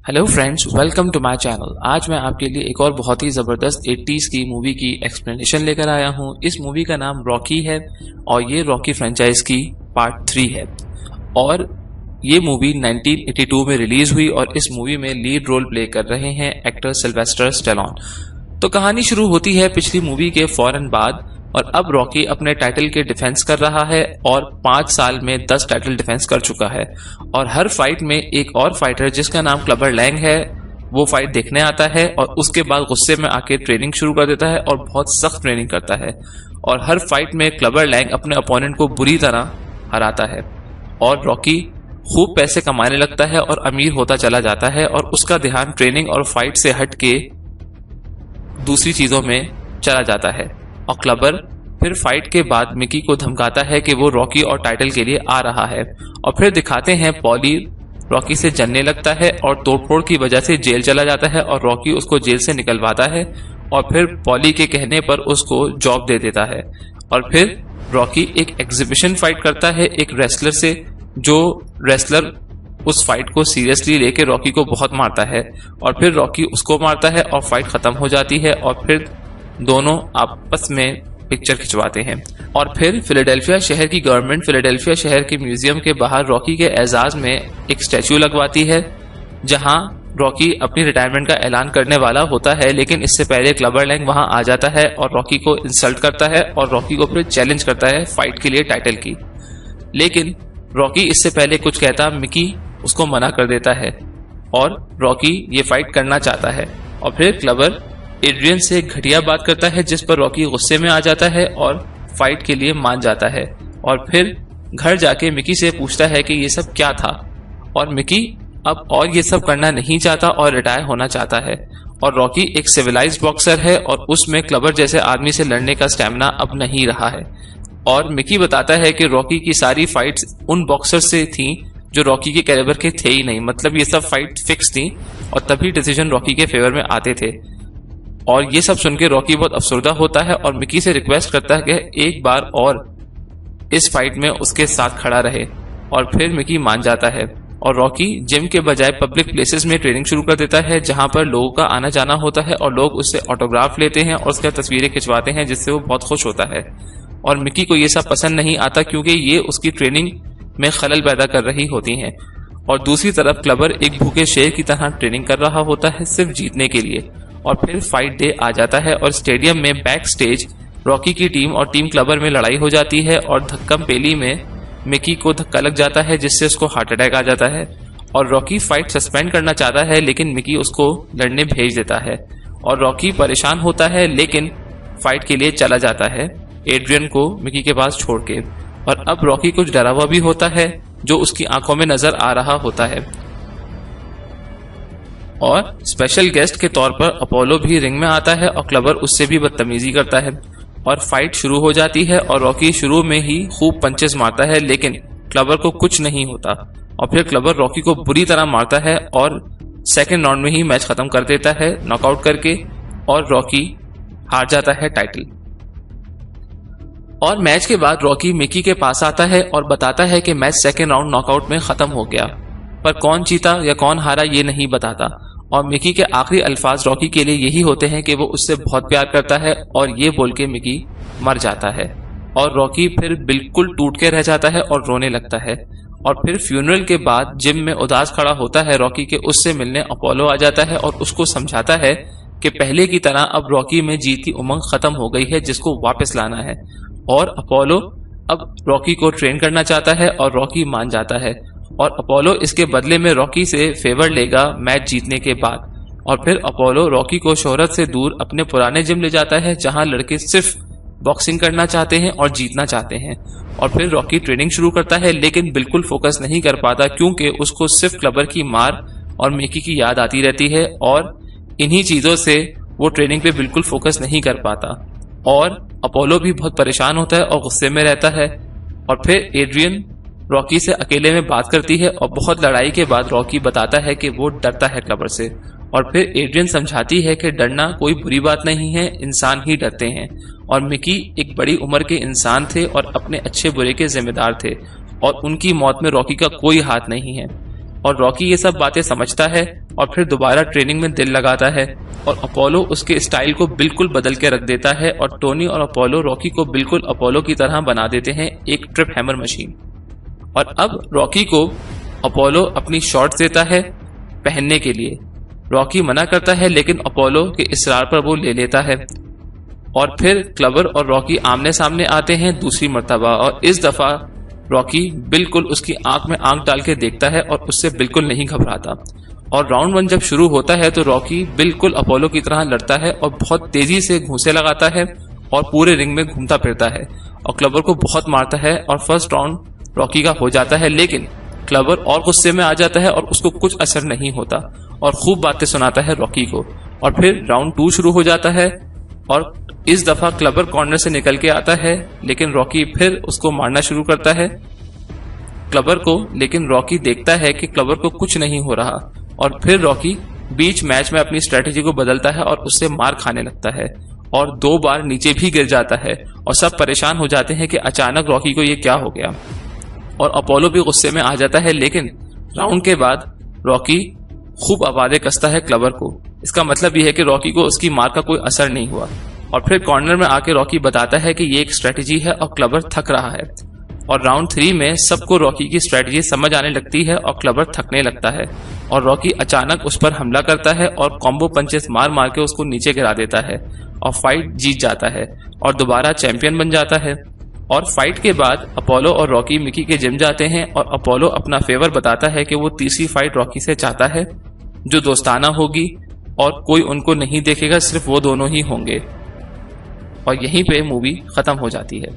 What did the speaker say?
Hello friends, welcome to my channel. आज मैं आपके लिए एक और बहुत ही ज़बरदस्त 80s की मूवी की एक्सप्लेनेशन लेकर आया हूं। इस मूवी का नाम रॉकी है और ये रॉकी फ्रेंचाइज की पार्ट 3 है और ये मूवी 1982 में रिलीज हुई और इस मूवी में लीड रोल प्ले कर रहे हैं एक्टर सिल्वेस्टर स्टेलोन। तो कहानी शुरू होती है पिछली मूवी के फौरन बाद और अब रॉकी अपने टाइटल के डिफेंस कर रहा है और 5 साल में 10 टाइटल डिफेंस कर चुका है और हर फाइट में एक और फाइटर जिसका नाम क्लबर लैंग है वो फाइट देखने आता है और उसके बाद गुस्से में आके ट्रेनिंग शुरू कर देता है और बहुत सख्त ट्रेनिंग करता है और हर फाइट में क्लबर लैंग अपने अपोनेंट को बुरी तरह हराता है और रॉकी खूब पैसे कमाने लगता है और अमीर होता चला जाता है और उसका ध्यान ट्रेनिंग और फाइट से हट के दूसरी चीजों में चला जाता है। और क्लबर फिर फाइट के बाद मिकी को धमकाता है कि वो रॉकी और टाइटल के लिए आ रहा है और फिर दिखाते हैं पॉली रॉकी से जलने लगता है और तोड़फोड़ की वजह से जेल चला जाता है और रॉकी उसको जेल से निकलवाता है और फिर पॉली के कहने पर उसको जॉब दे देता है और फिर रॉकी एक एग्जीबिशन फाइट करता है एक रेसलर से, जो रेसलर उस फाइट को सीरियसली लेके रॉकी को बहुत मारता है और फिर रॉकी उसको मारता है और फाइट खत्म हो जाती है और फिर दोनों आपस में पिक्चर खिंचवाते हैं। और फिर फिलाडेल्फिया शहर की गवर्नमेंट फिलाडेल्फिया शहर के म्यूजियम के बाहर रॉकी के एजाज में एक स्टैचू लगवाती है जहां रॉकी अपनी रिटायरमेंट का ऐलान करने वाला होता है, लेकिन इससे पहले क्लबर लैंग वहां आ जाता है और रॉकी को इंसल्ट करता है और रॉकी को फिर चैलेंज करता है फाइट के लिए टाइटल की। लेकिन रॉकी इससे पहले कुछ कहता मिकी उसको मना कर देता है और रॉकी ये फाइट करना चाहता है और फिर क्लबर एड्रियन से घटिया बात करता है जिस पर रॉकी गुस्से में आ जाता है और फाइट के लिए मान जाता है और फिर घर जाके मिकी से पूछता है कि ये सब क्या था और मिकी अब और ये सब करना नहीं चाहता और रिटायर होना चाहता है और रॉकी एक सिविलाइज्ड बॉक्सर है और उसमें क्लबर जैसे आदमी से लड़ने का स्टैमिना अब नहीं रहा है। और मिकी बताता है कि रॉकी की सारी फाइट्स उन बॉक्सर से थी जो रॉकी के कैलिबर के थे ही नहीं, मतलब ये सब फाइट फिक्स थी और तभी डिसीजन रॉकी के फेवर में आते थे। और ये सब सुन के रॉकी बहुत अफसरदा होता है और मिकी से रिक्वेस्ट करता है कि एक बार और इस फाइट में उसके साथ खड़ा रहे और फिर मिकी मान जाता है और रॉकी जिम के बजाय पब्लिक प्लेसेस में ट्रेनिंग शुरू कर देता है जहां पर लोगों का आना जाना होता है और लोग उससे ऑटोग्राफ लेते हैं और उसकी तस्वीरें खिंचवाते हैं जिससे वो बहुत खुश होता है। और मिकी को ये सब पसंद नहीं आता क्योंकि ये उसकी ट्रेनिंग में खलल पैदा कर रही होती हैं। और दूसरी तरफ क्लबर एक भूखे शेर की तरह ट्रेनिंग कर रहा होता है सिर्फ जीतने के लिए। और फिर फाइट डे आ जाता है और स्टेडियम में बैक स्टेज रॉकी की टीम और टीम क्लबर में लड़ाई हो जाती है और धक्कम पेली में मिकी को धक्का लग जाता है जिससे उसको हार्ट अटैक आ जाता है और रॉकी फाइट सस्पेंड करना चाहता है लेकिन मिकी उसको लड़ने भेज देता है और रॉकी परेशान होता है लेकिन फाइट के लिए चला जाता है एड्रियन को मिकी के पास छोड़ के। और अब रॉकी कुछ डरा हुआ भी होता है जो उसकी आंखों में नजर आ रहा होता है और स्पेशल गेस्ट के तौर पर अपोलो भी रिंग में आता है और क्लबर उससे भी बदतमीजी करता है और फाइट शुरू हो जाती है और रॉकी शुरू में ही खूब पंचेस मारता है लेकिन क्लबर को कुछ नहीं होता और फिर क्लबर रॉकी को बुरी तरह मारता है और सेकेंड राउंड में ही मैच खत्म कर देता है नॉकआउट करके और रॉकी हार जाता है टाइटल। और मैच के बाद रॉकी मिकी के पास आता है और बताता है कि मैच सेकेंड राउंड नॉकआउट में खत्म हो गया, पर कौन जीता या कौन हारा ये नहीं बताता। और मिकी के आखिरी अल्फाज रॉकी के लिए यही होते हैं कि वो उससे बहुत प्यार करता है और ये बोल के मिकी मर जाता है और रॉकी फिर बिल्कुल टूट के रह जाता है और रोने लगता है। और फिर फ्यूनरल के बाद जिम में उदास खड़ा होता है रॉकी के उससे मिलने अपोलो आ जाता है और उसको समझाता है कि पहले की तरह अब रॉकी में जीत की उमंग खत्म हो गई है जिसको वापस लाना है। और अपोलो अब रॉकी को ट्रेन करना चाहता है और रॉकी मान जाता है और अपोलो इसके बदले में रॉकी से फेवर लेगा मैच जीतने के बाद। और फिर अपोलो रॉकी को शोहरत से दूर अपने पुराने जिम ले जाता है जहां लड़के सिर्फ बॉक्सिंग करना चाहते हैं और जीतना चाहते हैं। और फिर रॉकी ट्रेनिंग शुरू करता है लेकिन बिल्कुल फोकस नहीं कर पाता क्योंकि उसको सिर्फ क्लबर की मार और मिकी की याद आती रहती है और इन्हीं चीजों से वो ट्रेनिंग पे बिल्कुल फोकस नहीं कर पाता। और अपोलो भी बहुत परेशान होता है और गुस्से में रहता है। और फिर एड्रियन रॉकी से अकेले में बात करती है और बहुत लड़ाई के बाद रॉकी बताता है कि वो डरता है क्लबर से। और फिर एड्रियन समझाती है कि डरना कोई बुरी बात नहीं है, इंसान ही डरते हैं और मिकी एक बड़ी उम्र के इंसान थे और अपने अच्छे बुरे के जिम्मेदार थे और उनकी मौत में रॉकी का कोई हाथ नहीं है। और रॉकी ये सब बातें समझता है और फिर दोबारा ट्रेनिंग में दिल लगाता है और अपोलो उसके स्टाइल को बिल्कुल बदल के रख देता है और टोनी और अपोलो रॉकी को बिल्कुल अपोलो की तरह बना देते हैं, एक ट्रिप हैमर मशीन। और अब रॉकी को अपोलो अपनी शॉर्ट्स देता है पहनने के लिए। रॉकी मना करता है लेकिन अपोलो के इसरार पर वो ले लेता है और फिर क्लवर और रॉकी आमने सामने आते हैं दूसरी मर्तबा, और इस दफा रॉकी बिल्कुल उसकी आंख में आंख डाल के देखता है और उससे बिल्कुल नहीं घबराता। और राउंड 1 जब शुरू होता है तो रॉकी बिल्कुल अपोलो की तरह लड़ता है और बहुत तेजी से घूंसे लगाता है और पूरे रिंग में घूमता फिरता है और क्लवर को बहुत मारता है और फर्स्ट राउंड रॉकी का हो जाता है। लेकिन क्लवर और गुस्से में आ जाता है और उसको कुछ असर नहीं होता और खूब बातें सुनाता है रॉकी को। और फिर राउंड 2 शुरू हो जाता है और इस दफा क्लवर कॉर्नर से निकल के आता है, लेकिन रॉकी फिर उसको मारना शुरू करता है क्लवर को। लेकिन रॉकी देखता है कि क्लवर को कुछ नहीं हो रहा और फिर रॉकी बीच मैच में अपनी स्ट्रेटेजी को बदलता है और उससे मार खाने लगता है और 2 बार नीचे भी गिर जाता है और सब परेशान हो जाते हैं कि अचानक रॉकी को ये क्या हो गया। और अपोलो भी गुस्से में आ जाता है, लेकिन राउंड के बाद रॉकी खूब आवाजें कसता है क्लवर को। इसका मतलब यह है कि रॉकी को उसकी मार का कोई असर नहीं हुआ। और फिर कॉर्नर में आके रॉकी बताता है कि ये एक स्ट्रेटेजी है और क्लवर थक रहा है। और राउंड 3 में सबको रॉकी की स्ट्रेटेजी समझ आने लगती है और क्लवर थकने लगता है और रॉकी अचानक उस पर हमला करता है और कॉम्बो पंचेस मार मार के उसको नीचे गिरा देता है और फाइट जीत जाता है और दोबारा चैंपियन बन जाता है। और फाइट के बाद अपोलो और रॉकी मिकी के जिम जाते हैं और अपोलो अपना फेवर बताता है कि वो तीसरी फाइट रॉकी से चाहता है जो दोस्ताना होगी और कोई उनको नहीं देखेगा, सिर्फ वो दोनों ही होंगे। और यहीं पे मूवी खत्म हो जाती है।